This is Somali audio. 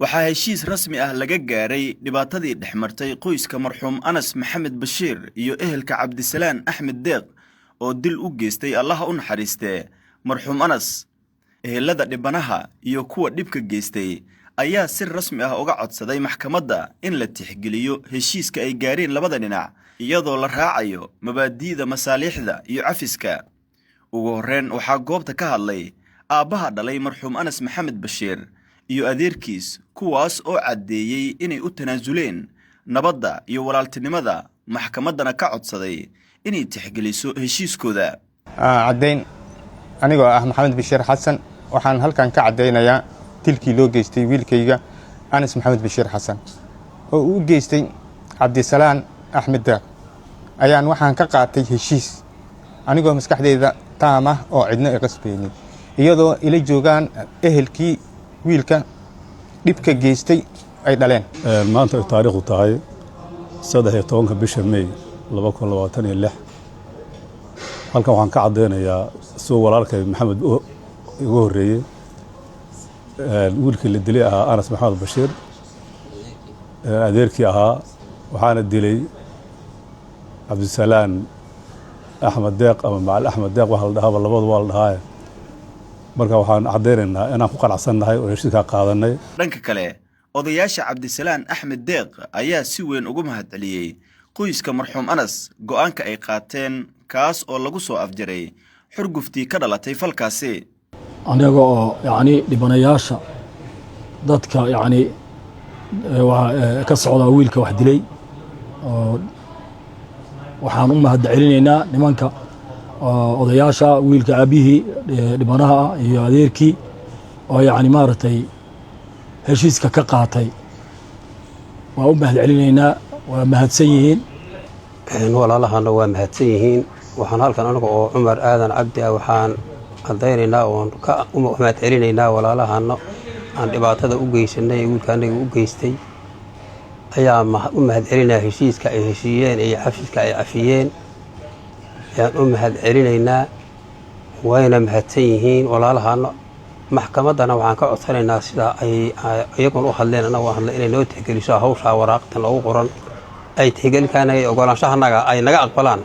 waxaa heshiis rasmi ah laga gaaray dhibaatadii dhexmartay qoyska marxuum Anas Maxamed Bashiir iyo ehelka Cabdisalaan Axmed Deeq oo dil u geystay Allah u naxariistee marxuum Anas. Ehelada dhibanaha iyo kuwa dhibka geystay ayaa si rasmi ah uga codsaday maxkamadda in la tixgeliyo heshiiska ay gaareen labada dhinac iyadoo la raacayo mabaadi'da masaaliixda iyo cafiska. Ugu horreyn waxaa goobta ka hadlay aabbaha dhalay marxuum Anas Maxamed Bashiir iyo adeerkiis kuwaas oo cadeeyay inay u tanaasuleen nabadda iyo walaaltinimada maxkamaddana ka codsaday inay tixgeliso heshiiskooda. Cadeyn anigoo ah Maxamed Bashiir Xasan waxaan halkan ka cadeynayaa dilkii loo geystay wiilkayga Anas Maxamed Bashiir Xasan oo uu geystay Cabdisalaan Axmed Deeq ayaan waxaan ka qaatay heshiis anigoo maskaxdeeda taam ah oo cidna ay qasbaynin iyadoo ila joogaan ehelkii wiilka dhibka geystay ay dhaleen. maanta taariikhdu tahay 13 bisha May 2026 halkan waxaan ka cadeynayaa soo walaalkay Maxamed ugu horeeyay wiilkii la dilay ahaa Anas Maxamed Bashiir adeerkii ahaa waxaana dilay Cabdisalaan Axmed Deeq ama Macal Axmed Deeq waxa la dhahaa labadu waa la dhahaa marka waxaan cadeynaynaa inaan ku qanacsannahay oo heshiiska qaadanay. Dhanka kale odayaasha Cabdisalaan Axmed Deeq ayaa si weyn ugu mahadceliyay qoyska marxuum Anas go'aanka ay qaateen kaas oo lagu soo afjaray xurguftii ka dhalatay falkaasi. anaga oo dhibanayaasha dadka ka socda wiilka wax dilay oo waxaan u mahadcelinaynaa nimanka odayaasha wiilka aabihii dhibanaha iyo adeerkii oo maaragtay heshiiska ka qaatay waa u mahadcelinaynaa waa mahadsan yihiin. walaalahana waa mahadsan yihiin. waxaan halkan anaga oo Cumar Aadan Cabdi waxaan cadeynaynaa oo ka mahadcelinaynaa walaalahana aan dhibaatada u geysanay wiilka anaga u geystay ayaa u mahadcelinayaa heshiiska ay heshiiyeen iyo cafiska ay cafiyeen ayaan u mahadcelinaynaa wayna mahadsan yihiin walaalahana. maxkamaddana waxaan ka codsanaynaa sida ay iyaguna u hadleen anaga hadla inay noo tixgeliso hawsha waraaqtan ugu qoran ay tixgelkaan ay ogolaanshaha naga ay naga aqbalaan.